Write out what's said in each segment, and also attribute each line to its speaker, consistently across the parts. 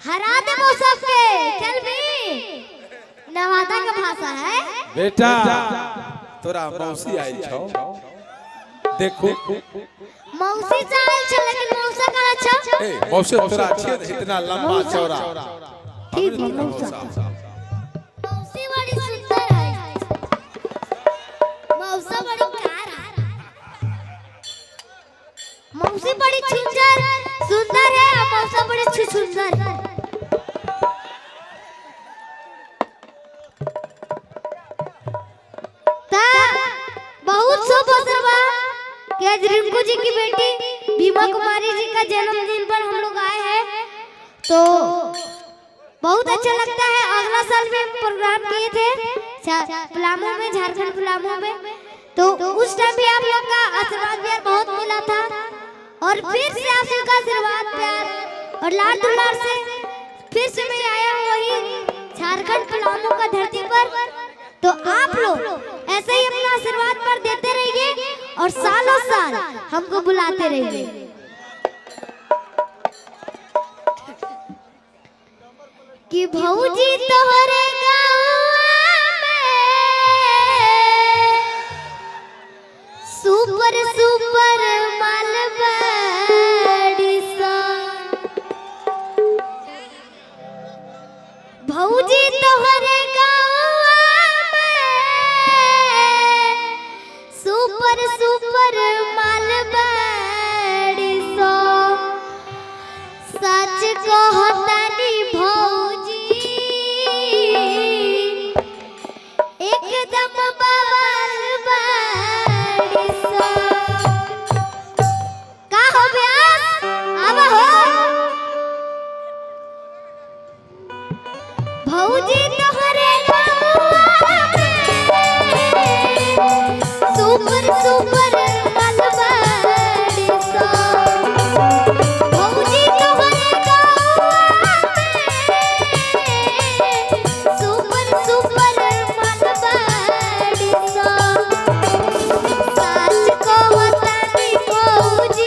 Speaker 1: हरा दे वो सबके। चल भी नवादा का भाषा है
Speaker 2: बेटा। तोरा मौसी आई छौ देखो।
Speaker 1: मौसी से आयल छ लेकिन मौसा का अच्छा।
Speaker 2: ए मौसी तोरा अच्छी है इतना लंबा चौड़ा।
Speaker 1: ठीक है मौसा। मौसी बड़ी सुंदर है। मौसा बड़ी कार है। मौसी बड़ी सुंदर है और मौसा बड़ी सुंदर है। बहुत शुभ अवसर बा कि आज रिंकू जी की बेटी भीमा कुमारी जी का जन्मदिन पर हम लोग आए हैं, तो बहुत अच्छा लगता है। अगला साल भी हम प्रोग्राम किए थे पलामू में, झारखंड पलामू में, तो उस टाइम भी आप लोग का आशीर्वाद प्यार बहुत मिला था। और फिर से आप लोग का आशीर्वाद प्यार और लाड दुलार से फिर से मैं आया हूँ वही झारखंड पलामू का धरती पर। तो आप लोग ऐसे ही अपना आशीर्वाद पर देते रहिए और सालों साल हमको बुलाते रहिए। कि भौजी तोहरे गाँव में सुपर सुपर मालवाड़ी सा। भौजी तोहरे सुपर सुपर मालवाड़ी सो। सच कहतनी भौजी एकदम बवाल बाड़ी सो। का हो ब्यास अब हो भौजी तोहरे सुपर सुपर मालवाड़ी सा। भौजी तोहरे गाँव में सुपर सुपर मालवाड़ी सा। सच कहतनी भौजी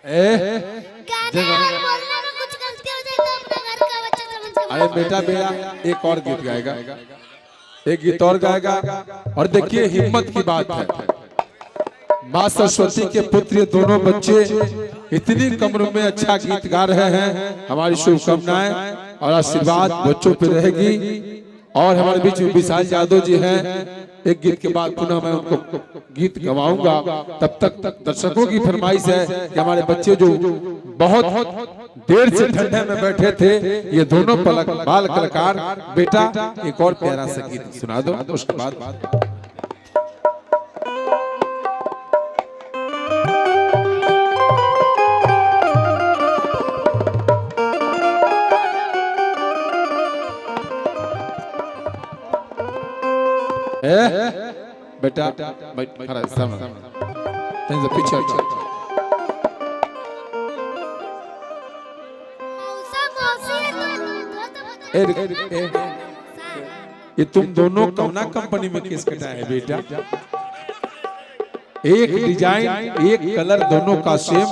Speaker 1: गाने और बोलने में कुछ गलती हो जाए तो अपना घर का बच्चा समझ के
Speaker 2: अरे बेटा मेरा एक और गीत गाएगा, एक गीत और गाएगा। और देखिए हिम्मत की बात है, माँ सरस्वती के पुत्र ये दोनों बच्चे इतनी कम उम्र में अच्छा गीत गा रहे हैं। हमारी शुभकामनाएं और आशीर्वाद बच्चों पे रहेगी। और हमारे बीच में विशाल यादव जी हैं। एक गीत के बाद पुनः मैं उनको गीत गवाऊंगा। तब तक दर्शकों की फरमाइश है कि हमारे बच्चे जो बहुत देर से ठंडे में बैठे थे, ये दोनों बाल कलाकार, बेटा एक और प्यारा सा गीत सुना दो, उसके बाद बेटा खड़ा सामने तंज पीछे
Speaker 1: मौसा मौसी
Speaker 2: ये तुम दोनों कौना कंपनी में केस कटा है बेटा? एक डिजाइन एक कलर दोनों का सेम,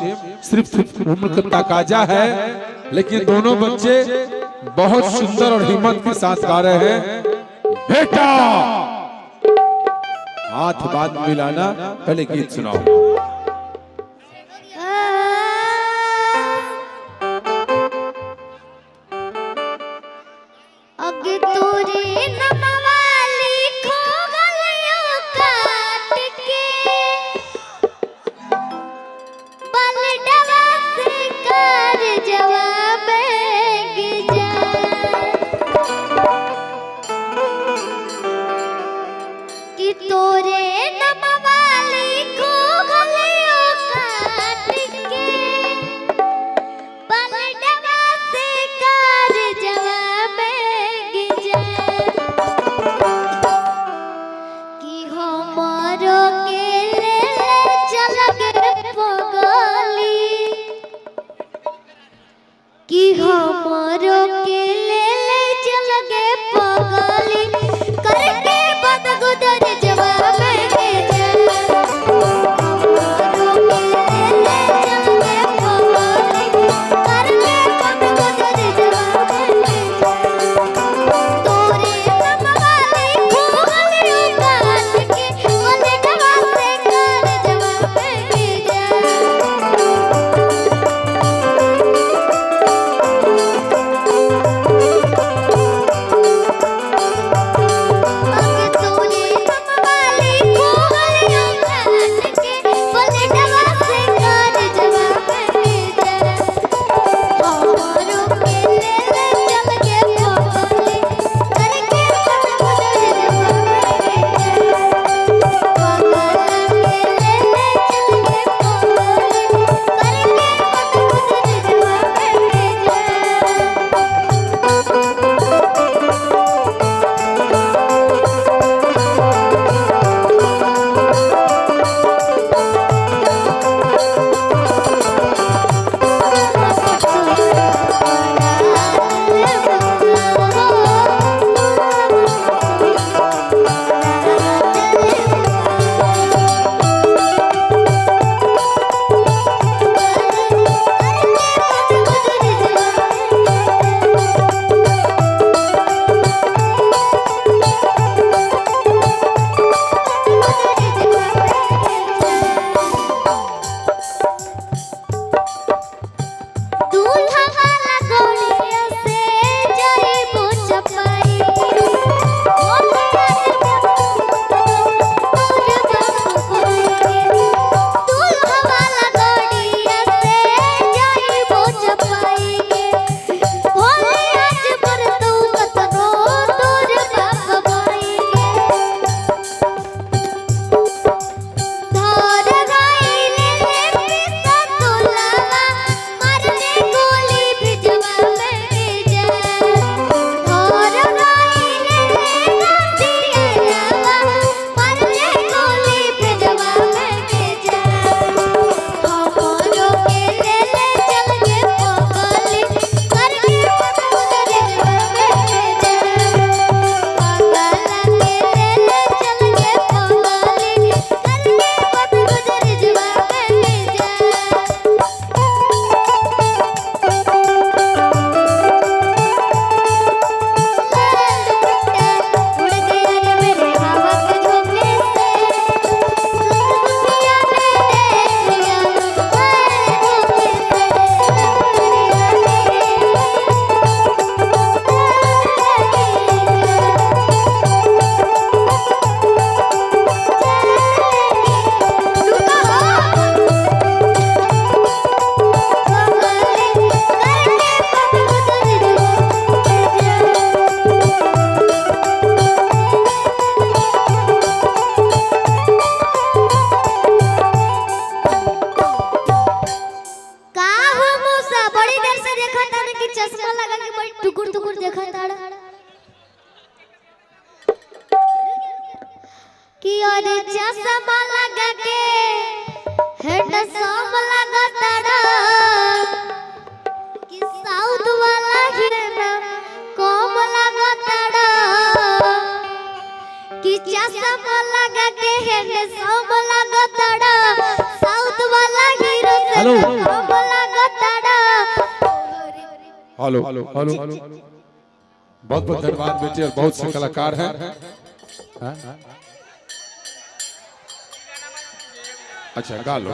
Speaker 2: सिर्फ उम्र का तकाजा है। लेकिन दोनों बच्चे बहुत सुंदर और हिम्मत के साथ गा रहे हैं। बेटा हाथ बात मिलाना, पहले गीत सुनाओ।
Speaker 1: अगे तोरे नमवाली खो गलियों काट के बलडवा से कर जवाब गिजा कि तोरे नमवाली खो गलियों काट के बलडवा से कर जवाब गिजा कि हमारो के ले चल गे पगली कि हमारो के ले चल गे पगली करके बद गुदर जवाब गिजा हमारो के ले चल गे पगली करके बद गुदर जवाब गिजा तोरे नमवाली खो गलियों काट के बलडवा से कर जवाब गिजा हैंडसम लगतड़ा कि साउथ वाला हीरो कम लगतड़ा कि चश्मा लगा के हैंडसम लगतड़ा साउथ वाला हीरो से
Speaker 3: हेलो।
Speaker 1: कम लगतड़ा।
Speaker 2: हेलो हेलो बहुत बहुत धन्यवाद बेटे और बहुत से कलाकार हैं। हाँ? अच्छा गा लो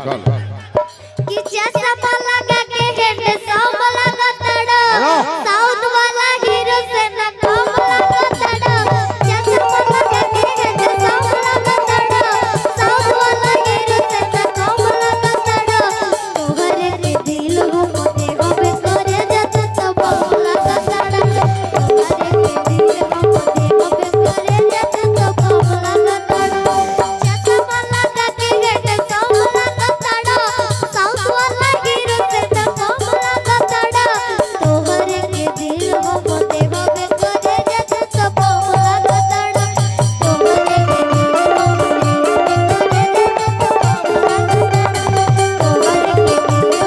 Speaker 1: कि चश्मा लगा के हैंडसम लगतड़ा साउथ वाला हीरो से न कम लगतड़ा। चश्मा लगा के हैंडसम लगतड़ा साउथ वाला हीरो से न कम लगतड़ा। तोहरे के दिल हो मोते होबे करे जत तो बम लगतड़ा। तोहरे के दिल हो मोते होबे करे जत तो बम लगतड़ा। चश्मा लगा के हैंडसम लगतड़ा साउथ वाला हीरो से न कम लगतड़ा। तोहरे के दिल हो मोते होबे करे जत तो बम लगतड़ा। तोहरे के दिल हो मोते होबे करे जत तो बम लगतड़ा। तोहरे के दिल हो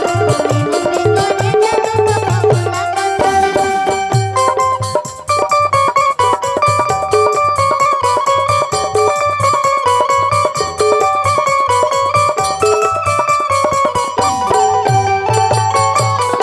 Speaker 1: मोते होबे करे जत तो बम लगतड़ा। तोहरे के दिल हो मोते होबे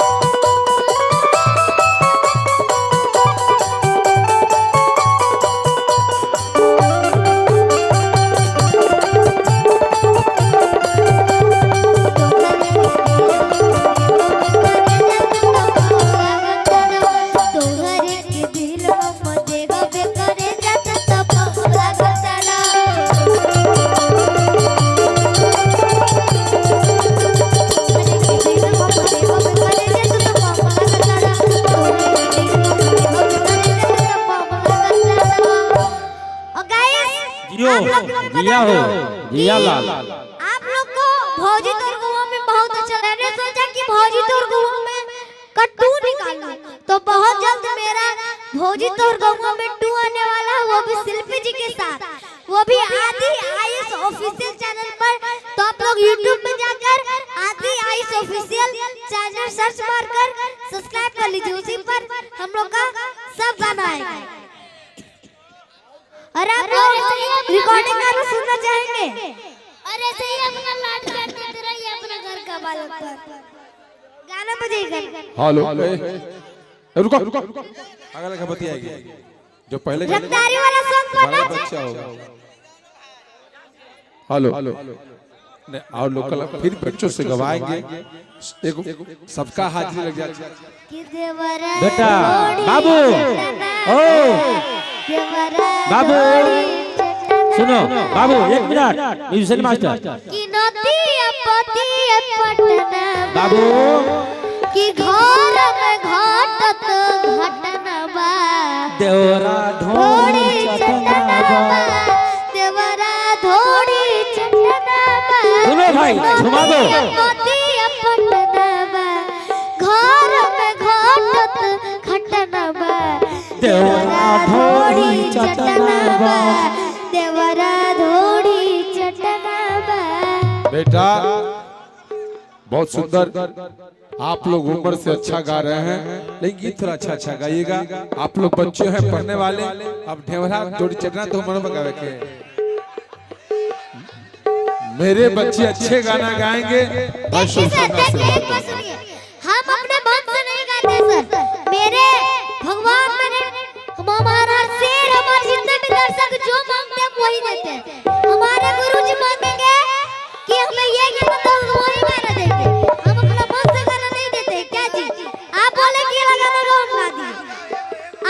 Speaker 1: करे जत तो बम लगतड़ा। तोहरे के दिल हो मोते होबे करे जत तो बम लगतड़ा। तोहरे के दिल हो मोते होबे करे जत तो बम लगतड़ा। और गाइस
Speaker 3: जियो जिया हो जिया लाल।
Speaker 1: आप लोग को भौजी तोर गुआ में बहुत अच्छा लगा। मैंने सोचा कि भौजी तोर गुआ में कट्टू निकालूं तो बहुत जल्द मेरा भौजी तोर गुआ में 2 आने वाला है, वो भी शिल्पी जी के साथ, वो भी आदि आयुष ऑफिशियल चैनल पर। तो आप लोग YouTube में जाकर आदि आयुष ऑफिशियल चैनल सर्च मारकर सब्सक्राइब कर लीजिए। उसी पर हम लोग का सब गाना आएगा। और आप लोग रिकॉर्डिंग गाना सुनना चाहेंगे? अरे सही अपना लाड करते रहिए अपना घर का बालक पर गाना बजेगा।
Speaker 2: हेलो रुको अगला का बतियाएगी जो पहले गाने में
Speaker 1: रफ्तारी वाला सॉन्ग पर
Speaker 2: हमारा
Speaker 1: नाच।
Speaker 2: बच्चा होगा। हेलो नहीं और लोकल फिर बच्चों से गवाएंगे। एक सबका हाजिरी लग जाती है।
Speaker 1: कि देवरा
Speaker 3: बेटा,
Speaker 1: थोड़ी
Speaker 3: बाबू,
Speaker 1: चटना
Speaker 3: ओ,
Speaker 1: देवरा
Speaker 3: बाबू,
Speaker 1: थोड़ी चटना
Speaker 3: सुनो बाबू 1 मिनट म्यूजिशियन मास्टर
Speaker 1: कि नदी अपती पटना
Speaker 3: बाबू
Speaker 1: कि घर में घटत घटना बा।
Speaker 3: देवरा
Speaker 1: थोड़ी
Speaker 3: ढोड़ी
Speaker 1: चटना
Speaker 3: चटना
Speaker 1: बा
Speaker 3: बा।
Speaker 1: देवरा थोड़ी चटना बा।
Speaker 3: सुनो भाई, झुमा दो।
Speaker 1: अपती पटना बा घर में घटत घटना बा।
Speaker 3: देवरा ढोड़ी चटना बा।
Speaker 1: देवरा थोड़ी चटना बा।
Speaker 2: बेटा बहुत सुंदर आप लोग उम्र से अच्छा गा रहे हैं, लेकिन गीत थोड़ा अच्छा गाइएगा। आप लोग बच्चे हैं पढ़ने वाले, अब ढेवरा थोड़ी चटना तो मन में गावे के। मेरे बच्चे अच्छे गाना गाएंगे।
Speaker 1: देखिए सर, देखिए एक बात सुनिए, हम अपने मन से नहीं गाते सर। मेरे भगवान मेरे हमारा शेर हमारे जितने भी दर्शक जो मांगते हैं वही देते हैं। हमारे गुरुजी मांगेंगे कि हमें ये मतलब वही गाना देंगे। हम अपना मन से गाना नहीं देते। क्या जी आप बोले कि ये गाना गा दिए।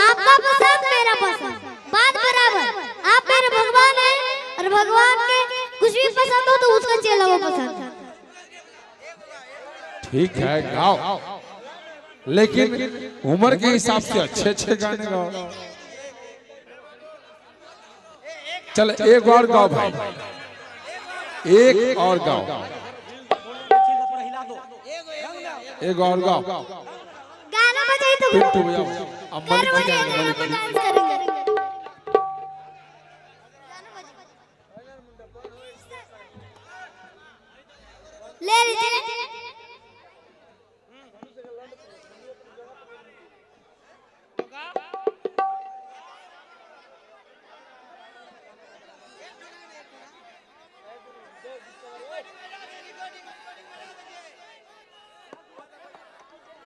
Speaker 1: आपका पसंद मेरा पसंद बात बराबर। आप मेरे भगवान हैं और भगवान के कुछ भी पसंद हो तो उसका चेला वो पसंद है।
Speaker 2: ठीक है गाओ, लेकिन उम्र के हिसाब से अच्छे गाने गाओ। चल एक और गाओ भाई, एक और गाओ, एक और गाओ।
Speaker 1: गाना बजाई तो
Speaker 2: पिंटू भैया अब मलिक जी
Speaker 1: करवाइए,
Speaker 2: गाएंगे, मलिक जी।
Speaker 1: डांस करेंगे। ले लीजिए।